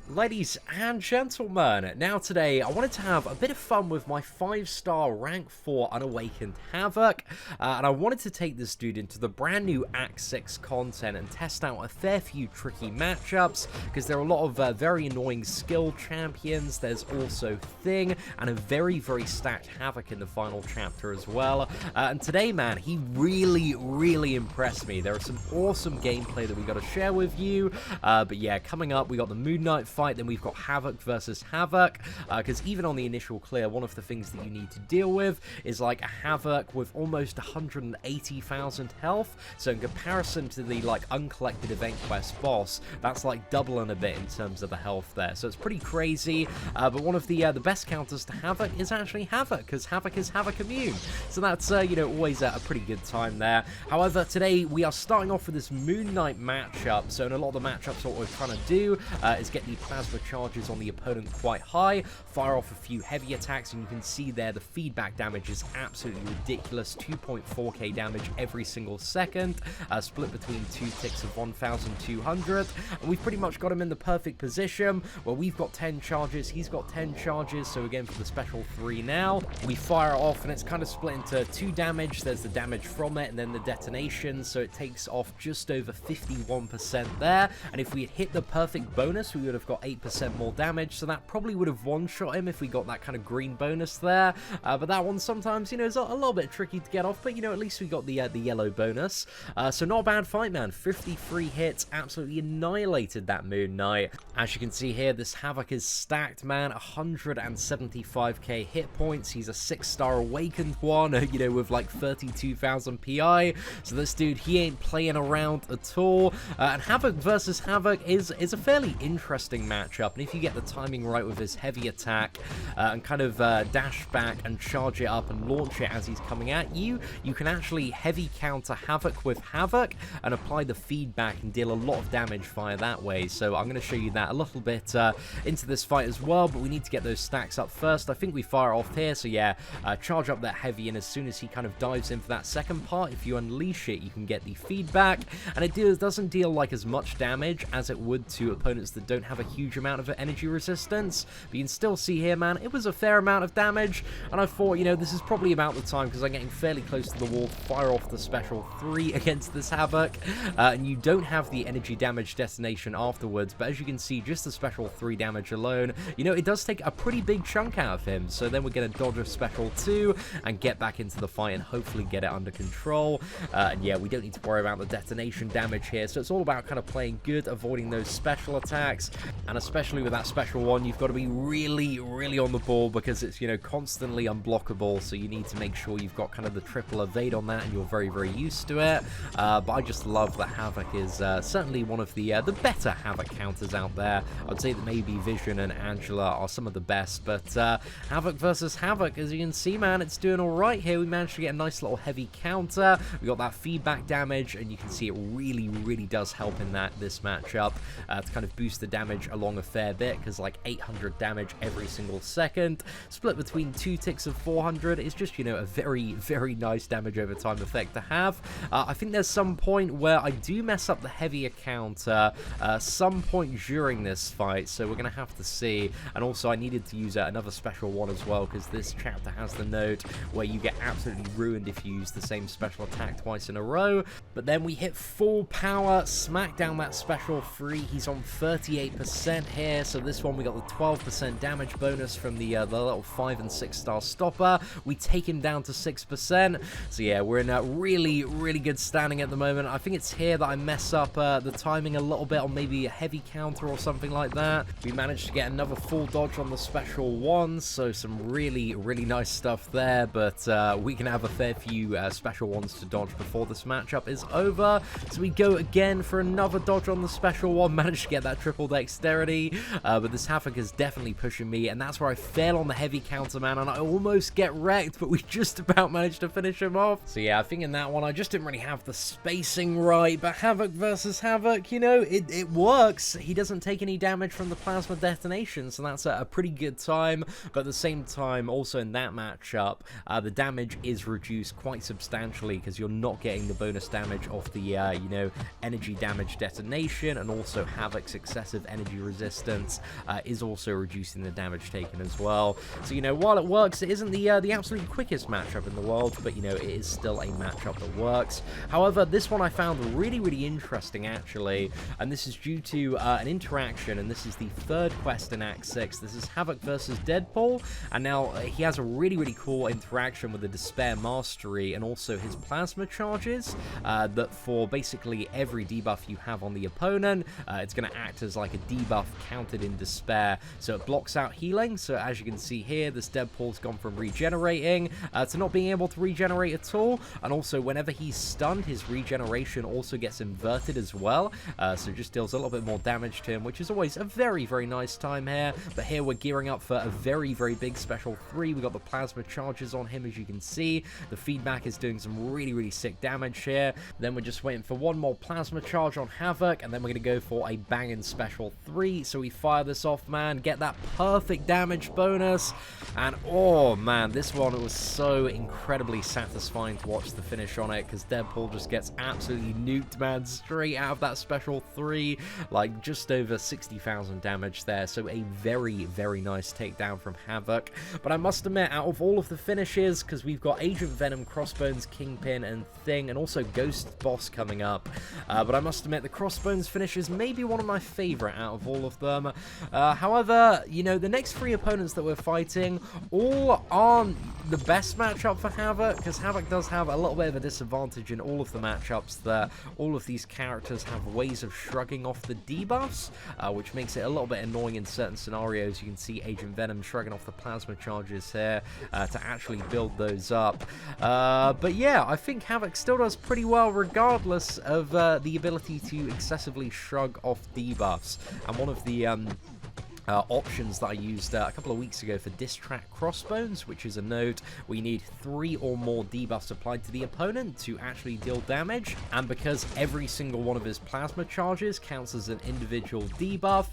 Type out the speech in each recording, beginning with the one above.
Ladies and gentlemen, now today I wanted to have a bit of fun with my 5-star rank 4 unawakened Havok, and I wanted to take this dude into the brand new Act 6 content and test out a fair few tricky matchups, because there are a lot of very annoying skill champions. There's also Thing, and a very stacked Havok in the final chapter as well, and today, man, he really impressed me. There are some awesome gameplay that we got to share with you, but yeah, coming up, we got the Moon Knight fight, then we've got Havok versus Havok, because even on the initial clear, one of the things that you need to deal with is like a Havok with almost 180,000 health, so in comparison to the like uncollected event quest boss, that's like doubling a bit in terms of the health there, so it's pretty crazy, but one of the best counters to Havok is actually Havok, because Havok is Havok immune, so that's, you know, always a pretty good time there. However, today we are starting off with this Moon Knight matchup, so in a lot of the matchups what we're trying to do is get the plasma charges on the opponent quite high, fire off a few heavy attacks, and you can see there the feedback damage is absolutely ridiculous, 2.4k damage every single second, split between 2 ticks of 1,200, and we've pretty much got him in the perfect position where we've got 10 charges, he's got 10 charges, so again for the special 3 now, we fire it off and it's kind of split into 2 damage, there's the damage from it and then the detonation, so it takes off just over 51% there, and if we had hit the perfect bonus, we would have got 8% more damage, so that probably would have one-shot him if we got that kind of green bonus there, but that one sometimes, you know, is a little bit tricky to get off, but, you know, at least we got the yellow bonus, so not a bad fight, man. 53 hits, absolutely annihilated that Moon Knight. As you can see here, this Havok is stacked, man, 175k hit points, he's a 6-star awakened one, you know, with like 32,000 PI, so this dude, he ain't playing around at all, and Havok versus Havok is a fairly interesting matchup, and if you get the timing right with his heavy attack and kind of dash back and charge it up and launch it as he's coming at you, you can actually heavy counter Havok with Havok and apply the feedback and deal a lot of damage via that way, so I'm going to show you that a little bit into this fight as well, but we need to get those stacks up first. I think we fire off here, so yeah, charge up that heavy, and as soon as he kind of dives in for that second part, if you unleash it, you can get the feedback, and it doesn't deal like as much damage as it would to opponents that don't have a huge amount of energy resistance, but you can still see here, man, it was a fair amount of damage, and I thought, you know, this is probably about the time, because I'm getting fairly close to the wall, fire off the special 3 against this Havok, and you don't have the energy damage destination afterwards, but as you can see, just the special 3 damage alone, you know, it does take a pretty big chunk out of him, so then we're going to dodge a special 2 and get back into the fight and hopefully get it under control, and yeah, we don't need to worry about the detonation damage here, so it's all about kind of playing good, avoiding those special attacks, and especially with that special one, you've got to be really on the ball, because it's, you know, constantly unblockable, so you need to make sure you've got kind of the triple evade on that, and you're very used to it, but I just love that Havok is certainly one of the better Havok counters out there. I'd say that maybe Vision and Angela are some of the best, but Havok versus Havok, as you can see, man, it's doing alright here. We managed to get a nice little heavy counter, we got that feedback damage, and you can see it really does help in this matchup to kind of boost the damage along a fair bit, because like 800 damage every single second, split between 2 ticks of 400 is just, you know, a very nice damage over time effect to have. I think there's some point where I do mess up the heavier counter some point during this fight, so we're gonna have to see, and also I needed to use another special one as well, because this chapter has the note where you get absolutely ruined if you use the same special attack twice in a row, but then we hit full power, smack down that special 3, he's on 38% here, so this one we got the 12% damage bonus from the little 5 and 6 star stopper, we take him down to 6%, so yeah, we're in a really good standing at the moment. I think it's here that I mess up the timing a little bit on maybe a heavy counter or something like that. We managed to get another full dodge on the special 1, so some really nice stuff there, but we can have a fair few special ones to dodge before this matchup is over, so we go again for another dodge on the special 1, managed to get that triple dexterity, but this Havok is definitely pushing me, and that's where I fail on the heavy counter, man, and I almost get wrecked, but we just about managed to finish him off. So yeah, I think in that one I just didn't really have the spacing right, but Havok versus Havok, you know, it works. He doesn't take any damage from the plasma detonation, so that's a pretty good time, but at the same time, also in that matchup, the damage is reduced quite substantially, because you're not getting the bonus damage off the, you know, energy damage detonation, and also Havok's excessive energy energy resistance is also reducing the damage taken as well. So, you know, while it works, it isn't the absolute quickest matchup in the world, but, you know, it is still a matchup that works. However, this one I found really, really interesting, actually, and this is due to an interaction, and this is the third quest in Act 6. This is Havok versus Deadpool, and now he has a really, really cool interaction with the Despair Mastery and also his plasma charges, that for basically every debuff you have on the opponent, it's going to act as like a debuff counted in Despair, so it blocks out healing. So as you can see here, this Deadpool's gone from regenerating to not being able to regenerate at all, and also whenever he's stunned, his regeneration also gets inverted as well, so it just deals a little bit more damage to him, which is always a very, very nice time here. But here we're gearing up for a very, very big special 3. We got the plasma charges on him, as you can see. The feedback is doing some really, really sick damage here. Then we're just waiting for one more plasma charge on Havok, and then we're going to go for a banging special 3. So we fire this off, man, get that perfect damage bonus, and oh man, this one was so incredibly satisfying to watch the finish on it, because Deadpool just gets absolutely nuked, man, straight out of that special 3, like just over 60,000 damage there. So a very, very nice takedown from Havok. But I must admit, out of all of the finishes, because we've got Agent Venom, Crossbones, Kingpin, and Thing, and also Ghost Boss coming up, but I must admit the Crossbones finish is maybe one of my favorite out of all of them. However, you know, the next 3 opponents that we're fighting all aren't the best matchup for Havok, because Havok does have a little bit of a disadvantage in all of the matchups, that all of these characters have ways of shrugging off the debuffs, which makes it a little bit annoying in certain scenarios. You can see Agent Venom shrugging off the plasma charges here to actually build those up. But yeah, I think Havok still does pretty well regardless of the ability to excessively shrug off debuffs. And one of the options that I used a couple of weeks ago for Distract Crossbones, which is a node where you need 3 or more debuffs applied to the opponent to actually deal damage, and because every single one of his plasma charges counts as an individual debuff,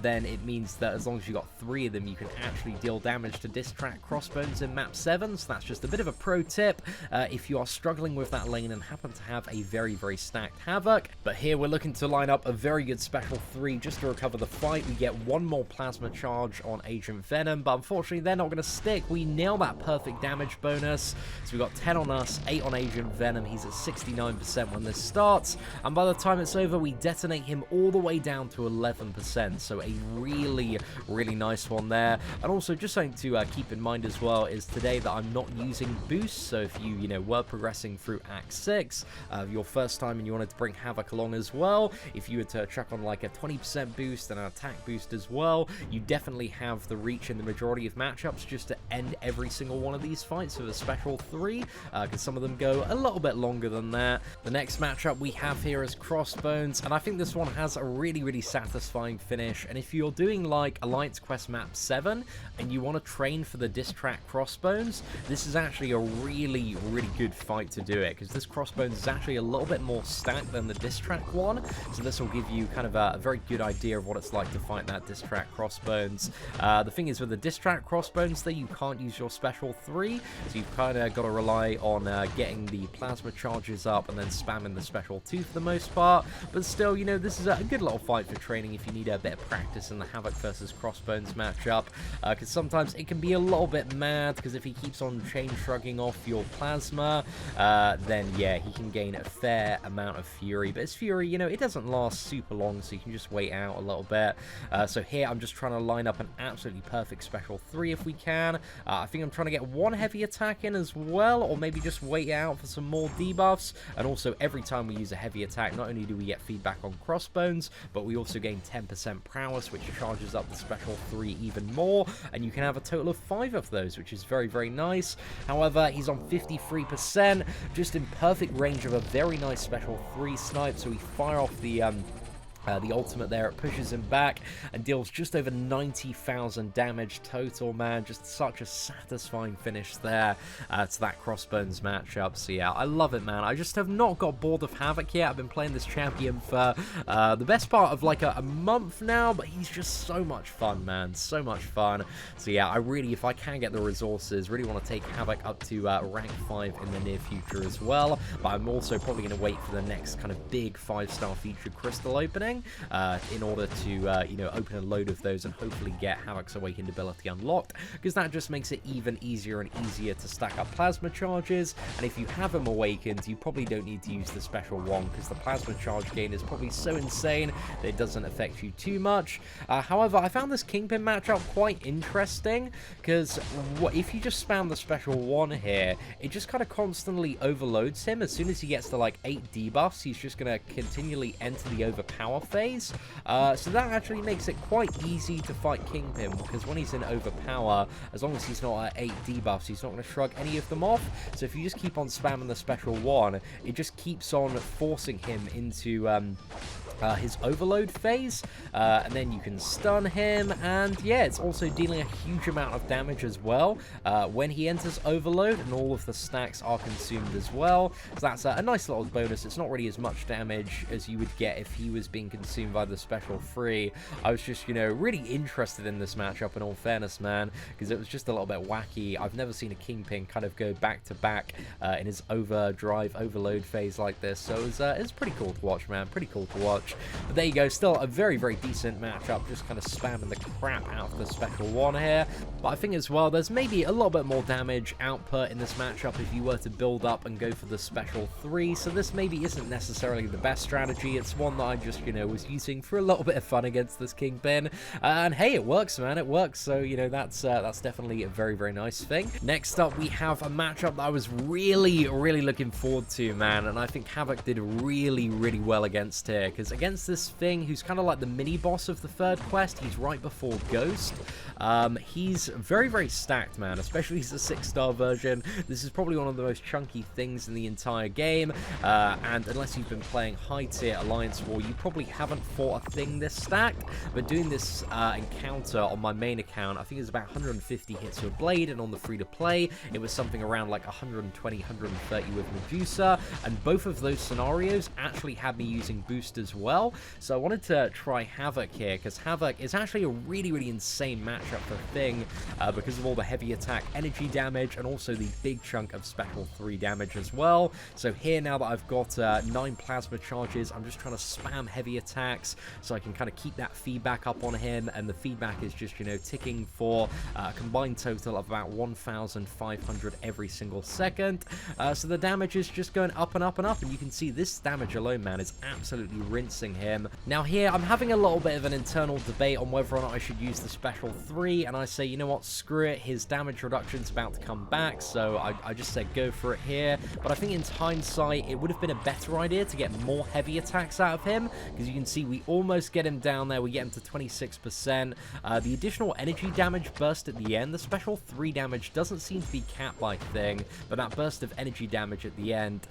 then it means that as long as you got 3 of them, you can actually deal damage to Distract Crossbones in map 7. So that's just a bit of a pro tip if you are struggling with that lane and happen to have a very, very stacked Havok. But here we're looking to line up a very good special 3 just to recover the fight. We get one more plasma charge on Agent Venom, but unfortunately they're not going to stick. We nail that perfect damage bonus, so we got 10 on us, 8 on Agent Venom. He's at 69% when this starts, and by the time it's over we detonate him all the way down to 11%, so a really, really nice one there. And also just something to keep in mind as well is today that I'm not using boosts, so if you were progressing through Act 6, your first time, and you wanted to bring Havok along as well, if you were to chuck on like a 20% boost and an attack boost as well, you definitely have the reach in the majority of matchups just to end every single one of these fights with a special 3, because some of them go a little bit longer than that. The next matchup we have here is Crossbones, and I think this one has a really, really satisfying finish. And if you're doing like Alliance Quest map 7 and you want to train for the Distract Crossbones, this is actually a really, really good fight to do it, because this Crossbones is actually a little bit more stacked than the Distract one, so this will give you kind of a very good idea of what it's like to fight that Distract Crossbones. The thing is, with the Distract Crossbones though, you can't use your special 3, so you've kind of got to rely on getting the plasma charges up and then spamming the special 2 for the most part. But still, you know, this is a good little fight for training if you need a bit of practice in the Havok versus Crossbones matchup, because sometimes it can be a little bit mad, because if he keeps on chain shrugging off your plasma, then yeah, he can gain a fair amount of fury. But his fury, you know, it doesn't last super long, so you can just wait out a little bit. So here I'm just trying to line up an absolutely perfect special 3 if we can. I think I'm trying to get one heavy attack in as well, or maybe just wait out for some more debuffs. And also every time we use a heavy attack, not only do we get feedback on Crossbones, but we also gain 10% prowess, which charges up the special 3 even more, and you can have a total of 5 of those, which is very, very nice. However, he's on 53%, just in perfect range of a very nice special 3 snipe, so we fire off the ultimate there. It pushes him back and deals just over 90,000 damage total, man. Just such a satisfying finish there to that Crossbones matchup. So yeah, I love it, man. I just have not got bored of Havok yet. I've been playing this champion for the best part of like a month now, but he's just so much fun, man. So much fun. So yeah, I really, if I can get the resources, really want to take Havok up to rank 5 in the near future as well. But I'm also probably going to wait for the next kind of big 5-star featured crystal opening. everything in order to, you know, open a load of those and hopefully get Havok's Awakened ability unlocked, because that just makes it even easier and easier to stack up plasma charges. And if you have him awakened, you probably don't need to use the special one, because the plasma charge gain is probably so insane that it doesn't affect you too much. However, I found this Kingpin matchup quite interesting, because if you just spam the special one here, it just kind of constantly overloads him. As soon as he gets to like 8 debuffs, he's just going to continually enter the overpower phase. So that actually makes it quite easy to fight Kingpin, because when he's in overpower, as long as he's not at 8 debuffs, he's not going to shrug any of them off. So if you just keep on spamming the special one, it just keeps on forcing him into his overload phase, and then you can stun him, and yeah, it's also dealing a huge amount of damage as well when he enters overload, and all of the stacks are consumed as well. So that's a nice little bonus. It's not really as much damage as you would get if he was being consumed by the special 3. I was just, you know, really interested in this matchup, in all fairness, man, because it was just a little bit wacky. I've never seen a Kingpin kind of go back to back in his overdrive overload phase like this, so it was pretty cool to watch, man. Pretty cool to watch. But there you go, still a very, very decent matchup, just kind of spamming the crap out of the special one here. But I think as well, there's maybe a little bit more damage output in this matchup if you were to build up and go for the special 3, so this maybe isn't necessarily the best strategy. It's one that I just, you know, was using for a little bit of fun against this Kingpin, and hey, it works, man, it works. So, you know, that's definitely a very, very nice thing. Next up, we have a matchup that I was really, really looking forward to, man, and I think Havok did really, really well against here, because against this thing who's kind of like the mini boss of the third quest, he's right before Ghost. He's very, very stacked, man, especially he's a 6-star version. This is probably one of the most chunky things in the entire game, and unless you've been playing high tier Alliance War, you probably haven't fought a thing this stacked. But doing this encounter on my main account, I think it was about 150 hits with Blade, and on the free-to-play, it was something around like 120, 130 with Medusa, and both of those scenarios actually had me using boost as well. So I wanted to try Havok here, because Havok is actually a really, really insane matchup for Thing, because of all the heavy attack energy damage, and also the big chunk of special 3 damage as well. So here, now that I've got 9 plasma charges, I'm just trying to spam heavy attacks, so I can kind of keep that feedback up on him, and the feedback is just, you know, ticking for a combined total of about 1,500 every single second. So the damage is just going up and up and up, and you can see this damage alone, man, is absolutely rinsing him. Now here, I'm having a little bit of an internal debate on whether or not I should use the special 3, and I say, you know what, screw it, his damage reduction's about to come back, so I just said go for it here. But I think in hindsight, it would have been a better idea to get more heavy attacks out of him, because you can see we almost get him down there, we get him to 26%. The additional energy damage burst at the end, the special 3 damage doesn't seem to be capped by Thing, but that burst of energy damage at the end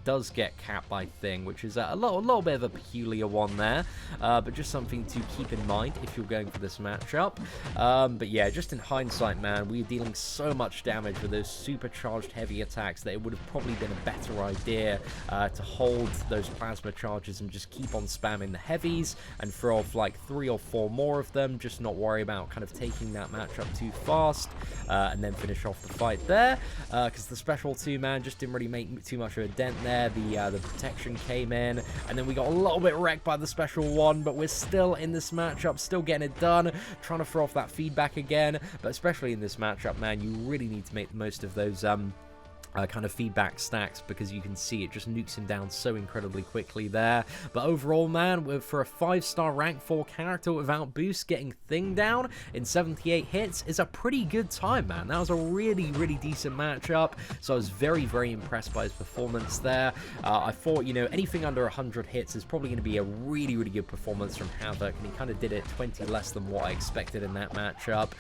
does get capped by Thing, which is a little bit of a peculiar one there, but just something to keep in mind if you're going for this matchup. But yeah, just in hindsight, man, we're dealing so much damage with those supercharged heavy attacks that it would have probably been a better idea to hold those plasma charges and just keep on spamming the heavies and throw off like 3 or 4 more of them, just not worry about kind of taking that matchup too fast, and then finish off the fight there, because the special 2, man, just didn't really make too much of a dent there. The protection came in, and then we got a little bit wrecked by the special 1, but we're still in this matchup, still getting it done, trying to throw off that feedback again. But especially in this matchup, man, you really need to make the most of those kind of feedback stacks, because you can see it just nukes him down so incredibly quickly there. But overall, man, for a 5-star rank 4 character without boost, getting Thing down in 78 hits is a pretty good time, man. That was a really, really decent matchup, so I was very, very impressed by his performance there. I thought, you know, anything under 100 hits is probably going to be a really, really good performance from Havok, and he kind of did it 20 less than what I expected in that matchup.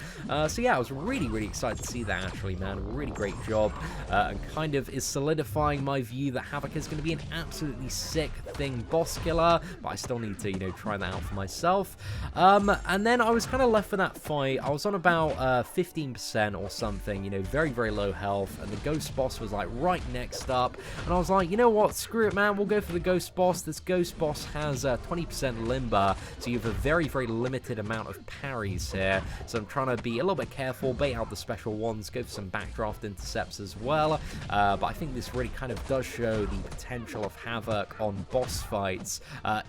So yeah, I was really, really excited to see that, actually, man. Really great job, and kind of is solidifying my view that Havok is going to be an absolutely sick Thing boss killer, but I still need to, you know, try that out for myself. And then I was kind of left for that fight. I was on about 15% or something, you know, very, very low health, and the Ghost boss was like right next up, and I was like, you know what, screw it, man, we'll go for the Ghost boss. This Ghost boss has 20% limber, so you have a very, very limited amount of parries here, so I'm trying to be a little bit careful, bait out the special ones, go for some backdraft intercepts as well. but I think this really kind of does show the potential of Havok on boss fights,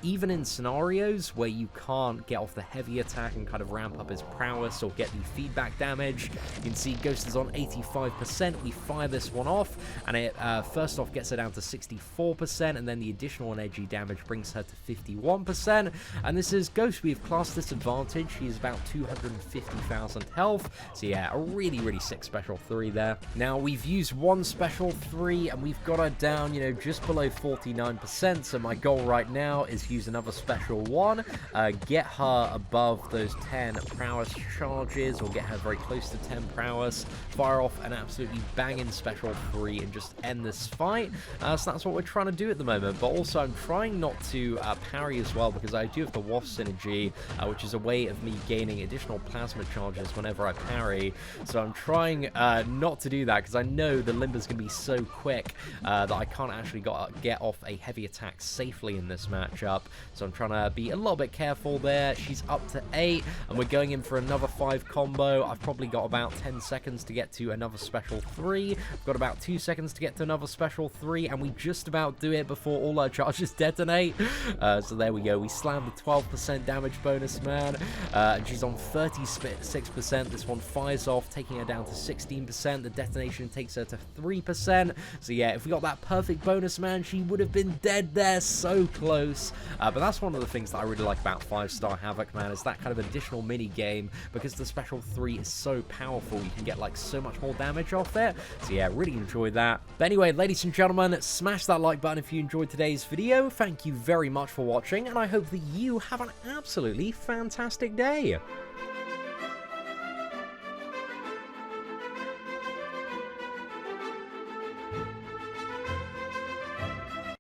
even in scenarios where you can't get off the heavy attack and kind of ramp up his prowess or get the feedback damage. You can see Ghost is on 85%. We fire this one off, and it first off gets her down to 64%, and then the additional and edgy damage brings her to 51%. And this is Ghost. We have class disadvantage. He's about 250,000 health. So yeah, a really, really sick special 3 there. Now we've used one special 3, and we've got her down, you know, just below 49%. So my goal right now is use another special 1, get her above those 10 prowess charges, or get her very close to 10 prowess, fire off an absolutely banging special 3, and just end this fight. So that's what we're trying to do at the moment. But also I'm trying not to parry as well, because I do have the Wasp synergy, which is a way of me gaining additional plasma charges whenever I parry. So I'm trying not to do that, because I know the Limber's going to be so quick that I can't actually get off a heavy attack safely in this matchup. So I'm trying to be a little bit careful there. She's up to 8, and we're going in for another 5 combo. I've probably got about 10 seconds to get to another special 3. I've got about 2 seconds to get to another special 3, and we just about do it before all our charges detonate. So there we go. We slammed the 12% damage bonus, man. She's on 36%. This one fires off, taking her down to 16%. The detonation takes her to 3%. So yeah, if we got that perfect bonus, man, she would have been dead there. So close. But that's one of the things that I really like about 5-star Havok, man, is that kind of additional mini game, because the special 3 is so powerful. You can get like so much more damage off it. So yeah, really enjoyed that. But anyway, ladies and gentlemen, smash that like button if you enjoyed today's video. Thank you very much for watching, and I hope that you have an absolutely fantastic day.